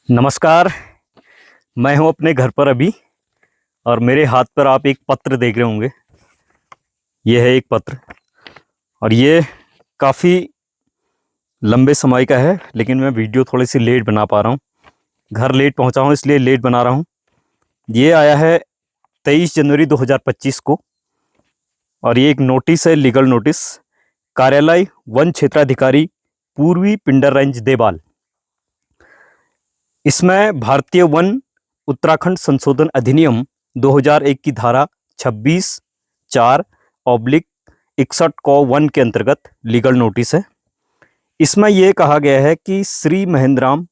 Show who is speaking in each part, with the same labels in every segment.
Speaker 1: नमस्कार। मैं हूं अपने घर पर अभी और मेरे हाथ पर आप एक पत्र देख रहे होंगे। ये है एक पत्र और ये काफ़ी लंबे समय का है, लेकिन मैं वीडियो थोड़ी सी लेट बना पा रहा हूं। घर लेट पहुंचा हूं इसलिए लेट बना रहा हूं। ये आया है 23 जनवरी 2025 को और ये एक नोटिस है, लीगल नोटिस। कार्यालय वन क्षेत्राधिकारी पूर्वी पिंडर रेंज देवाल। इसमें भारतीय वन उत्तराखंड संशोधन अधिनियम 2001 की धारा 26(4)/61 को 1 के अंतर्गत लीगल नोटिस है। इसमें यह कहा गया है कि श्री महेंद्राम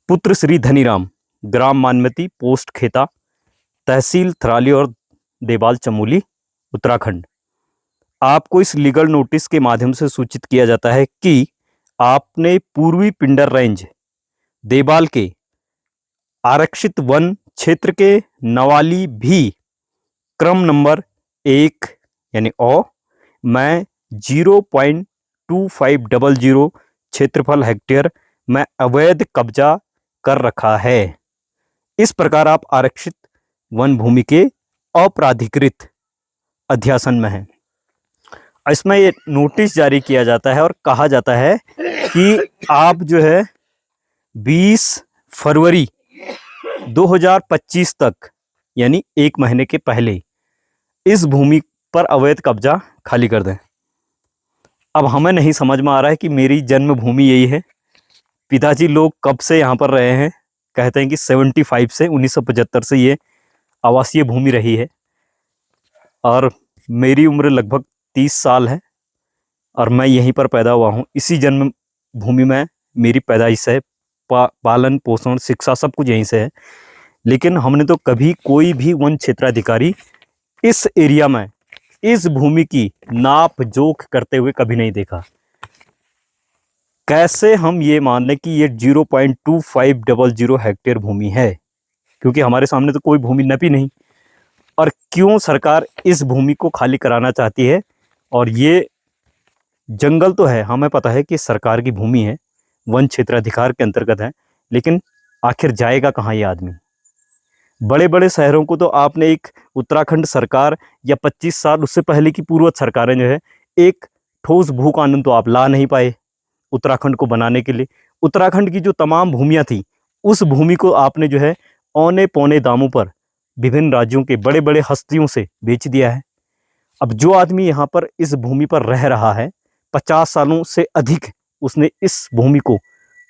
Speaker 1: पुत्र श्री धनीराम, ग्राम मानमती, पोस्ट खेता, तहसील थराली और देवाल चमोली, उत्तराखंड। आपको इस लीगल नोटिस के माध्यम से सूचित किया जाता है कि आपने पूर्वी पिंडर रेंज देवाल के आरक्षित वन क्षेत्र के नवाली भी क्रम नंबर 1 यानी ओ में 0.2500 क्षेत्रफल हेक्टेयर में अवैध कब्जा कर रखा है। इस प्रकार आप आरक्षित वन भूमि के अपराधिकृत अध्यासन में हैं। इसमें ये नोटिस जारी किया जाता है और कहा जाता है कि आप जो है 20 फरवरी 2025 तक यानी 1 महीने के पहले इस भूमि पर अवैध कब्जा खाली कर दें। अब हमें नहीं समझ में आ रहा है कि मेरी जन्मभूमि यही है। पिताजी लोग कब से यहाँ पर रहे हैं, कहते हैं कि 75 से 1975 से ये आवासीय भूमि रही है और मेरी उम्र लगभग 30 साल है और मैं यहीं पर पैदा हुआ हूँ। इसी जन्म भूमि में मेरी पैदाइश है, पालन पोषण शिक्षा सब कुछ यहीं से है। लेकिन हमने तो कभी कोई भी वन क्षेत्राधिकारी इस एरिया में इस भूमि की नाप जोख करते हुए कभी नहीं देखा। कैसे हम ये मान लें कि ये 0.2500 हेक्टेयर भूमि है, क्योंकि हमारे सामने तो कोई भूमि नपी नहीं। और क्यों सरकार इस भूमि को खाली कराना चाहती है? और ये जंगल तो है, हमें पता है कि सरकार की भूमि है, वन क्षेत्राधिकार के अंतर्गत है, लेकिन आखिर जाएगा कहाँ ये आदमी? बड़े बड़े शहरों को तो आपने एक उत्तराखंड सरकार या 25 साल उससे पहले की पूर्वज सरकारें जो है, एक ठोस भू कानून तो आप ला नहीं पाए उत्तराखंड को बनाने के लिए। उत्तराखंड की जो तमाम भूमियां थी, उस भूमि को आपने जो है औने पौने दामों पर विभिन्न राज्यों के बड़े बड़े हस्तियों से बेच दिया है। अब जो आदमी यहाँ पर इस भूमि पर रह रहा है, 50 सालों से अधिक उसने इस भूमि को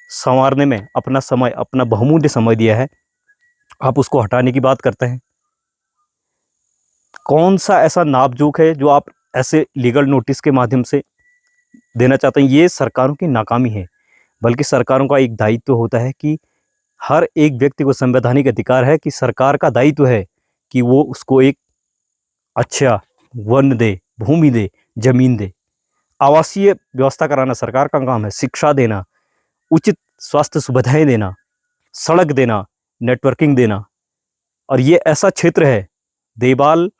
Speaker 1: संवारने में अपना समय, अपना बहुमूल्य समय दिया है, आप उसको हटाने की बात करते हैं। कौन सा ऐसा नापजोख है जो आप ऐसे लीगल नोटिस के माध्यम से देना चाहते हैं? ये सरकारों की नाकामी है। बल्कि सरकारों का एक दायित्व होता है कि हर एक व्यक्ति को संवैधानिक अधिकार है कि सरकार का दायित्व है कि वो उसको एक अच्छा वन दे, भूमि दे, जमीन दे। आवासीय व्यवस्था कराना सरकार का काम है, शिक्षा देना, उचित स्वास्थ्य सुविधाएं देना, सड़क देना, नेटवर्किंग देना। और ये ऐसा क्षेत्र है, देवाल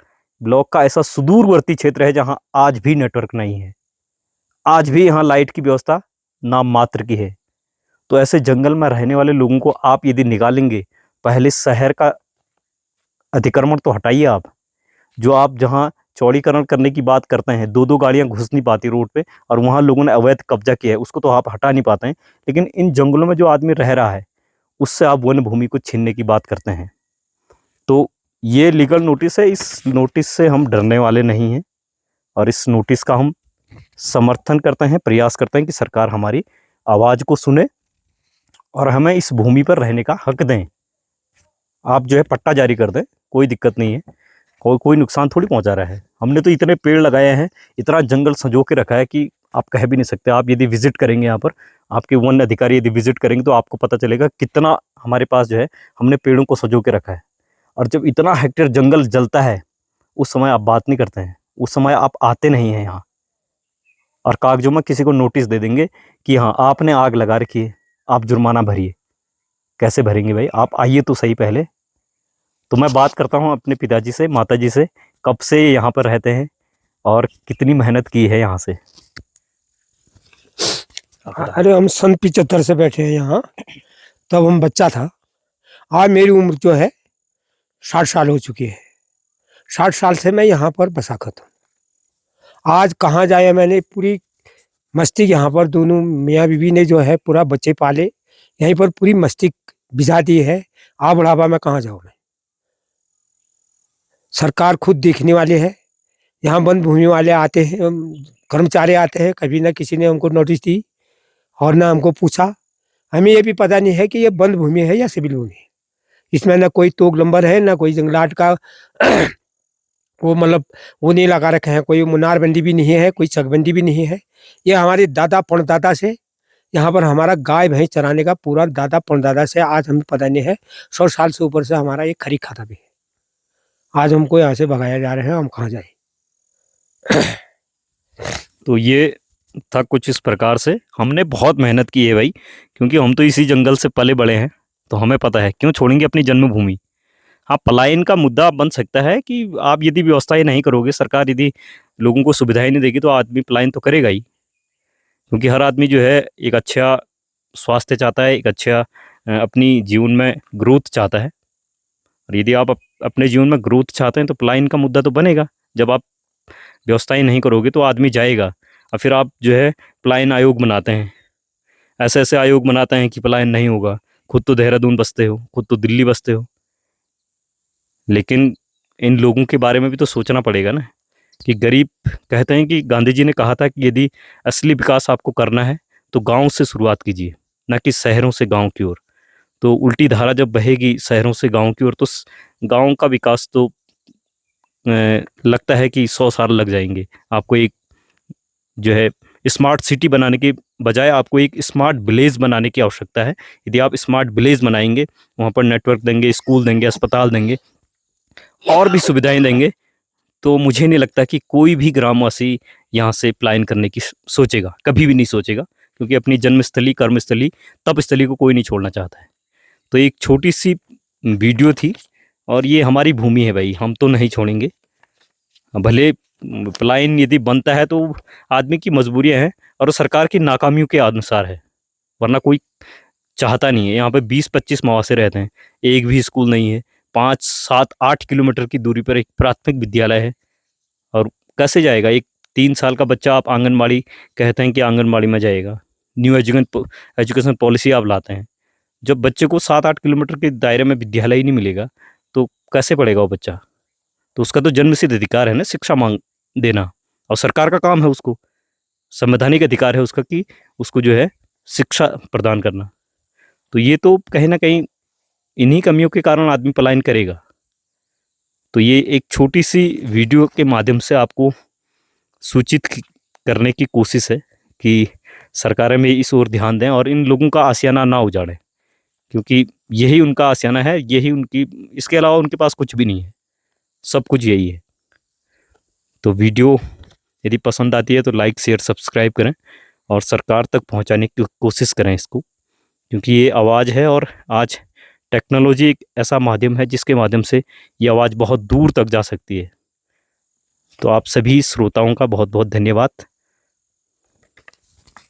Speaker 1: ब्लॉक का ऐसा सुदूरवर्ती क्षेत्र है जहां आज भी नेटवर्क नहीं है, आज भी यहाँ लाइट की व्यवस्था नाम मात्र की है। तो ऐसे जंगल में रहने वाले लोगों को आप यदि निकालेंगे, पहले शहर का अतिक्रमण तो हटाइए आप। जो आप जहाँ चौड़ीकरण करने की बात करते हैं, 2-2 गाड़ियाँ घुस नहीं पाती रोड पे और वहाँ लोगों ने अवैध कब्जा किया है, उसको तो आप हटा नहीं पाते हैं। लेकिन इन जंगलों में जो आदमी रह रहा है, उससे आप वन भूमि को छीनने की बात करते हैं। तो ये लीगल नोटिस है, इस नोटिस से हम डरने वाले नहीं हैं और इस नोटिस का हम समर्थन करते हैं, प्रयास करते हैं कि सरकार हमारी आवाज़ को सुने और हमें इस भूमि पर रहने का हक दें। आप जो है पट्टा जारी कर दें, कोई दिक्कत नहीं है, कोई नुकसान थोड़ी पहुंचा रहा है। हमने तो इतने पेड़ लगाए हैं, इतना जंगल संजो के रखा है कि आप कह भी नहीं सकते। आप यदि विजिट करेंगे यहाँ पर, आपके वन अधिकारी यदि विजिट करेंगे तो आपको पता चलेगा कितना हमारे पास जो है हमने पेड़ों को संजो के रखा है। और जब इतना हेक्टेयर जंगल जलता है, उस समय आप बात नहीं करते हैं, उस समय आप आते नहीं हैं यहाँ और कागजों में किसी को नोटिस दे देंगे कि हाँ आपने आग लगा रखी है, आप जुर्माना भरिए। कैसे भरेंगे भाई? आप आइए तो सही पहले। तो मैं बात करता हूँ अपने पिताजी से, माताजी से, कब से यहाँ पर रहते हैं और कितनी मेहनत की है यहाँ से।
Speaker 2: अरे हम सन 75 से बैठे हैं यहाँ। तब हम बच्चा था। आज मेरी उम्र जो है 60 साल हो चुकी है। 60 साल से मैं यहाँ पर बसाखत हूँ। आज कहाँ जाया मैंने पूरी मस्ती यहाँ पर दोनों मियाँ बीवी ने जो है पूरा बच्चे पाले, यहीं पर पूरी मस्ती बिता दी है। आ बुढ़ापा में कहाँ जाऊँ मैं। सरकार खुद देखने वाले है। यहाँ वन भूमि वाले आते हैं, कर्मचारी आते हैं, कभी ना किसी ने हमको नोटिस दी और ना हमको पूछा। हमें ये भी पता नहीं है कि ये वन भूमि है या सिविल भूमि है। इसमें ना कोई तोग नंबर है, ना कोई जंगलात का वो मतलब वो नहीं लगा रखे हैं, कोई मुनारबंदी भी नहीं है, कोई चकबंदी भी नहीं है। ये हमारे दादा परदादा से यहाँ पर हमारा गाय भैंस चराने का पूरा दादा परदादा से आज हमें पता नहीं है। 100 साल से ऊपर से हमारा ये खरी खाता भी है। आज हमको यहाँ से भगाया जा रहे हैं, हम कहाँ जाए।
Speaker 1: तो ये था कुछ इस प्रकार से। हमने बहुत मेहनत की है भाई, क्योंकि हम तो इसी जंगल से पले बड़े हैं, तो हमें पता है क्यों छोड़ेंगे अपनी जन्मभूमि। हाँ, पलायन का मुद्दा बन सकता है कि आप यदि व्यवस्थाएं नहीं करोगे, सरकार यदि लोगों को सुविधाएं नहीं देगी, तो आदमी पलायन तो करेगा ही। क्योंकि हर आदमी जो है एक अच्छा स्वास्थ्य चाहता है, एक अच्छा अपनी जीवन में ग्रोथ चाहता है। और यदि आप अपने जीवन में ग्रोथ चाहते हैं तो पलायन का मुद्दा तो बनेगा। जब आप व्यवस्थाएं नहीं करोगे तो आदमी जाएगा। और फिर आप जो है पलायन आयोग बनाते हैं, ऐसे ऐसे आयोग बनाते हैं कि पलायन नहीं होगा। खुद तो देहरादून बसते हो, खुद तो दिल्ली बसते हो, लेकिन इन लोगों के बारे में भी तो सोचना पड़ेगा ना। कि गरीब, कहते हैं कि गांधी जी ने कहा था कि यदि असली विकास आपको करना है तो गांव से शुरुआत कीजिए, ना कि शहरों से गांव की ओर। तो उल्टी धारा जब बहेगी शहरों से गांव की ओर, तो गांव का विकास तो लगता है कि 100 साल लग जाएंगे। आपको एक जो है स्मार्ट सिटी बनाने के बजाय आपको एक स्मार्ट विलेज बनाने की आवश्यकता है। यदि आप स्मार्ट विलेज बनाएंगे, वहाँ पर नेटवर्क देंगे, स्कूल देंगे, अस्पताल देंगे, और भी सुविधाएं देंगे, तो मुझे नहीं लगता कि कोई भी ग्रामवासी यहाँ से पलायन करने की सोचेगा, कभी भी नहीं सोचेगा। क्योंकि अपनी जन्मस्थली, कर्मस्थली, तपस्थली को कोई नहीं छोड़ना चाहता है। तो एक छोटी सी वीडियो थी, और ये हमारी भूमि है भाई, हम तो नहीं छोड़ेंगे। भले पलायन यदि बनता है तो आदमी की मजबूरियां हैं और सरकार की नाकामियों के अनुसार है, वरना कोई चाहता नहीं है। यहाँ पे 20-25 मवासे रहते हैं, एक भी स्कूल नहीं है। 5-7-8 किलोमीटर की दूरी पर एक प्राथमिक विद्यालय है, और कैसे जाएगा एक 3 साल का बच्चा? आप आंगनबाड़ी कहते हैं कि आंगनबाड़ी में जाएगा, न्यू एजुकेशन पॉलिसी आप लाते हैं। जब बच्चे को 7-8 किलोमीटर के दायरे में विद्यालय ही नहीं मिलेगा, तो कैसे पढ़ेगा वो बच्चा? तो उसका तो जन्मसिद्ध अधिकार है ना शिक्षा मांग देना, और सरकार का काम है, उसको संवैधानिक अधिकार है उसका कि उसको जो है शिक्षा प्रदान करना। तो ये तो कहीं ना कहीं इन्हीं कमियों के कारण आदमी पलायन करेगा। तो ये एक छोटी सी वीडियो के माध्यम से आपको सूचित करने की कोशिश है कि सरकारें में इस ओर ध्यान दें और इन लोगों का आशियाना ना उजाड़ें, क्योंकि यही उनका आशियाना है, यही उनकी, इसके अलावा उनके पास कुछ भी नहीं है, सब कुछ यही है। तो वीडियो यदि पसंद आती है तो लाइक, शेयर, सब्सक्राइब करें और सरकार तक पहुंचाने की कोशिश करें इसको, क्योंकि ये आवाज़ है। और आज टेक्नोलॉजी एक ऐसा माध्यम है जिसके माध्यम से ये आवाज़ बहुत दूर तक जा सकती है। तो आप सभी श्रोताओं का बहुत बहुत धन्यवाद।